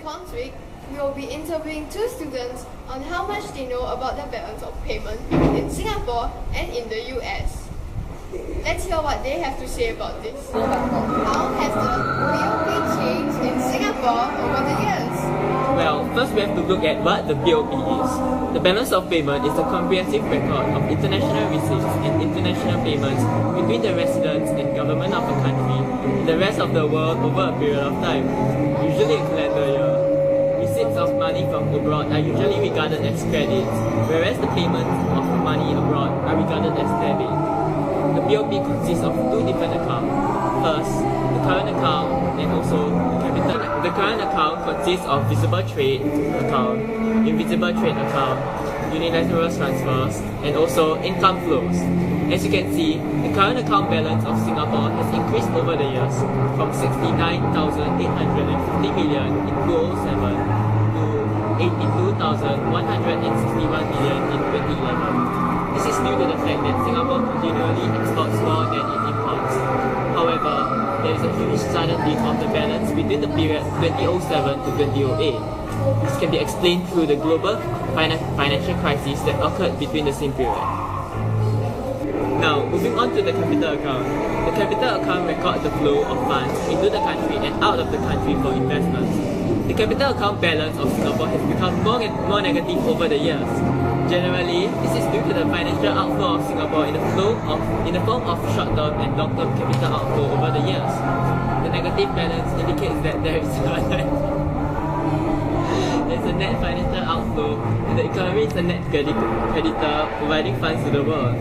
Econs Week, we will be interviewing two students on how much they know about the balance of payment in Singapore and in the US. Let's hear what they have to say about this. How has the BOP changed in Singapore over the years? Well, first we have to look at what the BOP is. The balance of payment is a comprehensive record of international receipts and international payments between the residents and government of a country and the rest of the world over a period of time, usually a calendar year. Receipts of money from abroad are usually regarded as credits, whereas the payments of money abroad are regarded as debit. The BOP consists of two different accounts. First, the current account and also the capital. The current account consists of visible trade account, invisible trade account, unilateral transfers, and also income flows. As you can see, the current account balance of Singapore has increased over the years from 69,850 million in 2007 to 82,161 million in 2011. This is due to the fact that Singapore continually exports more than it imports. However, there is a huge sudden dip of the balance between the period 2007 to 2008. This can be explained through the global financial crisis that occurred between the same period. Now, moving on to the capital account. The capital account records the flow of funds into the country and out of the country for investments. The capital account balance of Singapore has become more negative over the years. Generally, this is due to the financial outflow of Singapore in the form of short-term and long-term capital outflow over the years. The negative balance indicates that there is a net financial outflow and the economy is a net creditor providing funds to the world.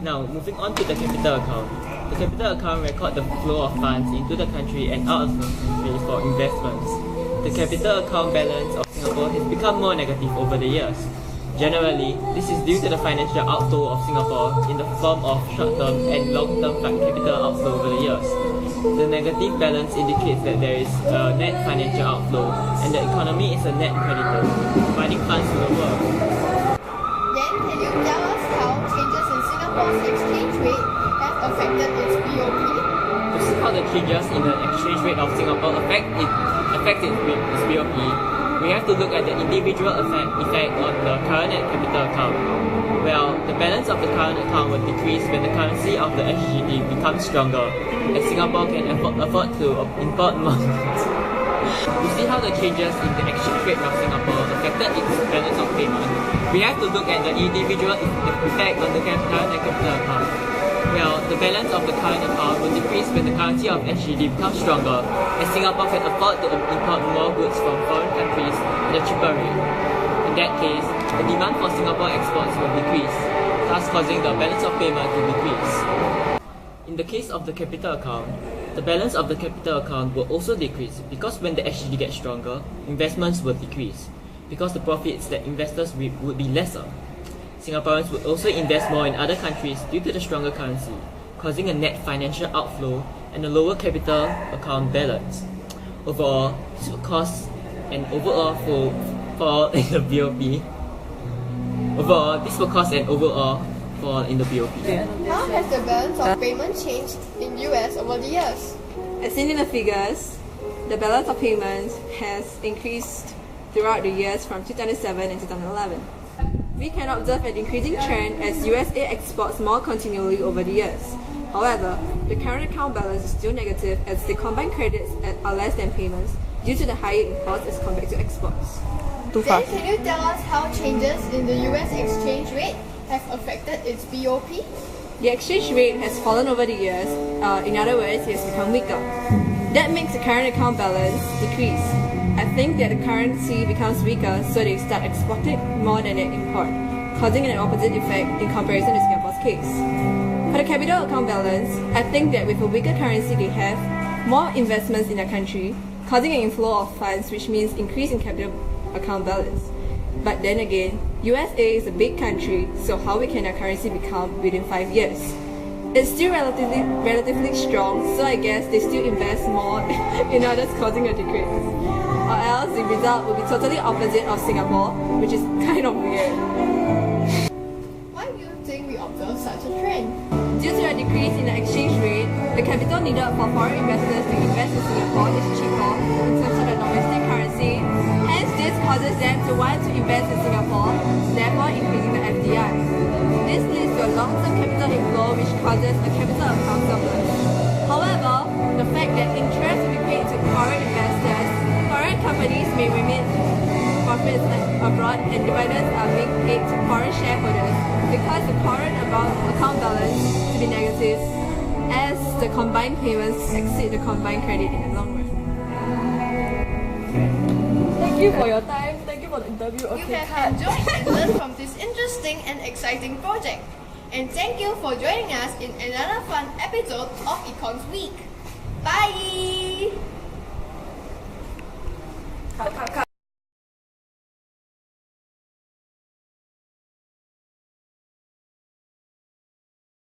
Now, moving on to the capital account. The capital account records the flow of funds into the country and out of the country for investments. The capital account balance of Singapore has become more negative over the years. Generally, this is due to the financial outflow of Singapore in the form of short-term and long-term capital outflow over the years. The negative balance indicates that there is a net financial outflow and the economy is a net creditor, providing funds to the world. Then, can you tell us how changes in Singapore's exchange rate have affected its BOP? To see how the changes in the exchange rate of Singapore affect its BOP, we have to look at the individual effect on the current and capital account. Well, the balance of the current account will decrease when the currency of the SGD becomes stronger, as Singapore can afford to import more goods. To see how the changes in the exchange rate of Singapore affected its balance of payment, we have to look at the individual effect on the current and capital account. Well, the balance of the current account will decrease when the currency of SGD becomes stronger, as Singapore can afford to import more goods from foreign countries at a cheaper rate. In that case, the demand for Singapore exports will decrease, thus causing the balance of payment to decrease. In the case of the capital account, the balance of the capital account will also decrease because when the SGD gets stronger, investments will decrease because the profits that investors would be lesser. Singaporeans would also invest more in other countries due to the stronger currency, causing a net financial outflow and a lower capital account balance. Overall, this will cause an overall fall in the BOP. Fall in the BOP. How has the balance of payment changed in US over the years? As seen in the figures, the balance of payments has increased throughout the years from 2007 and 2011. We can observe an increasing trend as USA exports more continually over the years. However, the current account balance is still negative as the combined credits are less than payments due to the higher imports as compared to exports. Then can you tell us how changes in the US exchange rate have affected its BOP? The exchange rate has fallen over the years, in other words, it has become weaker. That makes the current account balance decrease. I think that the currency becomes weaker, so they start exporting more than they import, causing an opposite effect in comparison to Singapore's case. For the capital account balance, I think that with a weaker currency they have more investments in their country, causing an inflow of funds, which means increase in capital account balance. But then again, USA is a big country, so how big can their currency become within 5 years? It's still relatively strong, so I guess they still invest more in others, causing a decrease. Or else the result will be totally opposite of Singapore, which is kind of weird. Why do you think we observe such a trend? Due to a decrease in the exchange rate, the capital needed for foreign investors to invest in Singapore is cheaper in terms of the domestic currency causes them to want to invest in Singapore, therefore increasing the FDI. This leads to a long-term capital inflow which causes a capital account surplus. However, the fact that interest will be paid to foreign investors, foreign companies may remit profits abroad and dividends are being paid to foreign shareholders because the current account balance to be negative as the combined payments exceed the combined credit in the long run. Thank you for your time. Thank you for the interview. You have enjoyed and learned from this interesting and exciting project. And thank you for joining us in another fun episode of Econs Week. Bye! Cut.